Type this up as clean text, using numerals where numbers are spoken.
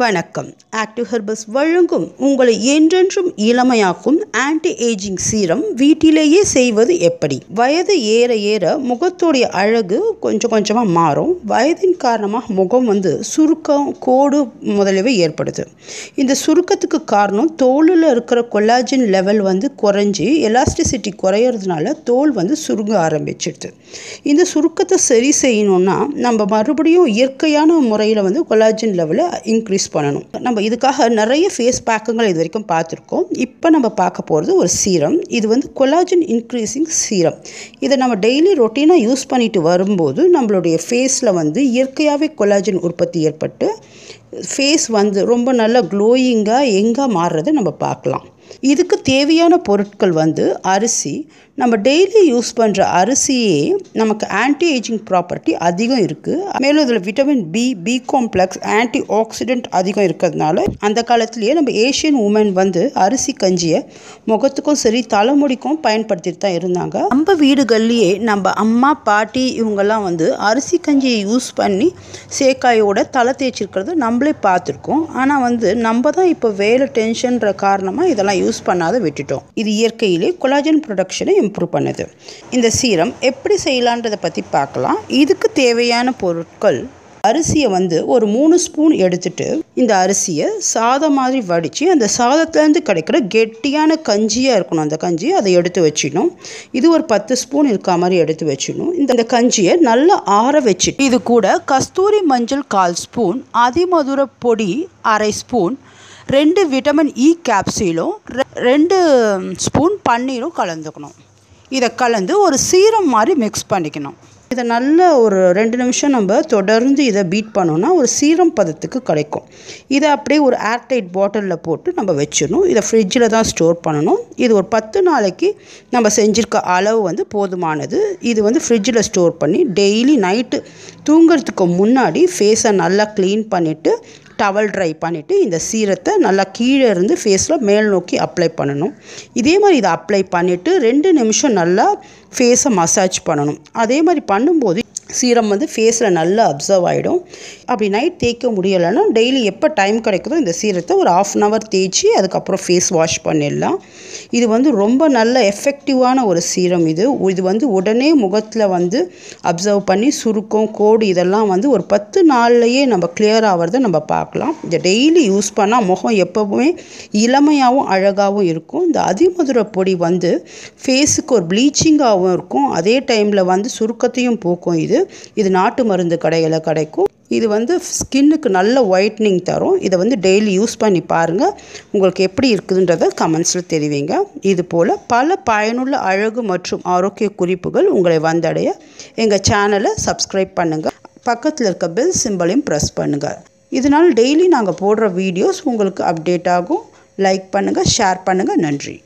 வணக்கம். Active herbals வழங்கும் உங்களை என்றென்றும் இளமையாக்கும் ஆன்டி ஏஜிங் சீரம் வீட்டிலேயே செய்வது எப்படி? வயது ஏற ஏற முகத்தோடைய அழகு கொஞ்சம் கொஞ்சமாக மாறும். வயதின் காரணமாக முகம் சுருக்கம், கோடு முதலியவை ஏற்படுது. இந்த சுருக்கத்துக்கு காரணம் தோலில் இருக்கிற கொலாஜன் லெவல் குறைஞ்சி எலாஸ்டிசிட்டி குறையிறதுனால தோல் சுருங்க ஆரம்பிச்சிடுது. இந்த சுருக்கத்தை சரி செய்யணும்னா நம்ம மறுபடியும் இயற்கையான முறையில் கொலாஜன் லெவலை இன்க்ரீஸ் பண்ணணும். நம்ம இதுக்காக நிறைய ஃபேஸ் பேக்குங்கள் இது வரைக்கும் பார்த்துருக்கோம். இப்போ நம்ம பார்க்க போகிறது ஒரு சீரம். இது கொலாஜன் இன்க்ரீசிங் சீரம். இதை நம்ம டெய்லி ரொட்டீனாக யூஸ் பண்ணிட்டு வரும்போது நம்மளுடைய ஃபேஸில் இயற்கையாகவே கொலாஜன் உற்பத்தி ஏற்பட்டு ஃபேஸ் ரொம்ப நல்லா க்ளோயிங்காக எங்கே மாறுறதை நம்ம பார்க்கலாம். இதுக்கு தேவையான பொருட்கள் அரிசி. நம்ம டெய்லி யூஸ் பண்ணுற அரிசியே நமக்கு ஆன்டி ஏஜிங் ப்ராப்பர்ட்டி அதிகம் இருக்குது. மேலும் இதில் vitamin B complex, antioxidant அதிகம் இருக்கிறதுனால அந்த காலத்திலேயே நம்ம ஏஷியன் உமன் அரிசி கஞ்சியை முகத்துக்கும் சரி தலைமுடிக்கும் பயன்படுத்திட்டு தான் இருந்தாங்க. நம்ம வீடுகள்லேயே நம்ம அம்மா பாட்டி இவங்கெல்லாம் அரிசி கஞ்சியை யூஸ் பண்ணி சேக்காயோட தலை தேய்ச்சிருக்கிறத நம்மளே பார்த்துருக்கோம். ஆனால் நம்ம தான் இப்போ வேலை டென்ஷன்ற காரணமாக இதெல்லாம் யூஸ் பண்ணாத விட்டுட்டோம். இது இயற்கையிலே கொலாஜன் ப்ரொடக்ஷனை இம்ப்ரூவ் பண்ணுது. இந்த சீரம் எப்படி செய்யலான்றதை பற்றி பார்க்கலாம். இதுக்கு தேவையான பொருட்கள்: அரிசியை ஒரு 3 ஸ்பூன் எடுத்துட்டு இந்த அரிசியை சாதம் மாதிரி வடித்து அந்த சாதத்துலேருந்து கிடைக்கிற கெட்டியான கஞ்சியாக இருக்கணும். அந்த கஞ்சியை அதை எடுத்து வச்சிடணும். இது ஒரு 10 ஸ்பூன் இருக்க மாதிரி எடுத்து வச்சிடணும். இந்த கஞ்சியை நல்லா ஆற வச்சுட்டு இது கூட கஸ்தூரி மஞ்சள் 1/4 ஸ்பூன், அதிமதுர பொடி 1/2 ஸ்பூன், 2 விட்டமின் இ கேப்சூலும் 2 ஸ்பூன் பன்னீரும் கலந்துக்கணும். இதை கலந்து ஒரு சீரம் மாதிரி மிக்ஸ் பண்ணிக்கணும். இதை நல்ல ஒரு 2 நிமிஷம் நம்ம தொடர்ந்து இதை பீட் பண்ணோன்னா ஒரு சீரம் பதத்துக்கு கிடைக்கும். இதை அப்படியே ஒரு ஏர்டைட் பாட்டிலில் போட்டு நம்ம வச்சிடணும். இதை ஃப்ரிட்ஜில் தான் ஸ்டோர் பண்ணணும். இது ஒரு 10 நாளைக்கு நம்ம செஞ்சுருக்க அளவு போதுமானது. இது ஃப்ரிட்ஜில் ஸ்டோர் பண்ணி டெய்லி நைட்டு தூங்குறதுக்கு முன்னாடி ஃபேஸை நல்லா க்ளீன் பண்ணிவிட்டு டவல் ட்ரை பண்ணிவிட்டு இந்த சீரத்தை நல்லா கீழே இருந்து ஃபேஸில் மேல் நோக்கி அப்ளை பண்ணணும். இதே மாதிரி இதை அப்ளை பண்ணிவிட்டு 2 நிமிஷம் நல்லா ஃபேஸை மசாஜ் பண்ணணும். அதே மாதிரி பண்ணும்போது சீரம் ஃபேஸில் நல்லா அப்சர்வ் ஆகிடும். அப்படி நைட் தேய்க்க முடியலைன்னா டெய்லி எப்போ டைம் கிடைக்குதோ இந்த சீரத்தை ஒரு 1/2 hour தேய்ச்சி அதுக்கப்புறம் ஃபேஸ் வாஷ் பண்ணிடலாம். இது ரொம்ப நல்ல எஃபெக்டிவான ஒரு சீரம். இது உடனே முகத்தில் அப்சர்வ் பண்ணி சுருக்கம், கோடு இதெல்லாம் ஒரு 10 நாள்லையே நம்ம கிளியர் ஆகிறத நம்ம பார்க்கலாம். இதை டெய்லி யூஸ் பண்ணால் முகம் எப்போவுமே இளமையாகவும் அழகாகவும் இருக்கும். இந்த அதிமதுர பொடி ஃபேஸுக்கு ஒரு ப்ளீச்சிங்காகவும் இருக்கும். அதே டைமில் சுருக்கத்தையும் போக்கும். இது நாட்டு மருந்து கடையில் கிடைக்கும். இது ஸ்கின்னுக்கு நல்ல ஒயிட்னிங் தரும். இதை டெய்லி யூஸ் பண்ணி பாருங்கள். உங்களுக்கு எப்படி இருக்குதுன்றதை கமெண்ட்ஸில் தெரிவிங்க. இது போல் பல பயனுள்ள அழகு மற்றும் ஆரோக்கிய குறிப்புகள் உங்களை வந்தடைய எங்கள் சேனலை சப்ஸ்கிரைப் பண்ணுங்கள். பக்கத்தில் இருக்க பெல் சிம்பலையும் ப்ரெஸ் பண்ணுங்கள். இதனால் டெய்லி நாங்கள் போடுற வீடியோஸ் உங்களுக்கு அப்டேட் ஆகும். லைக் பண்ணுங்கள், ஷேர் பண்ணுங்கள். நன்றி.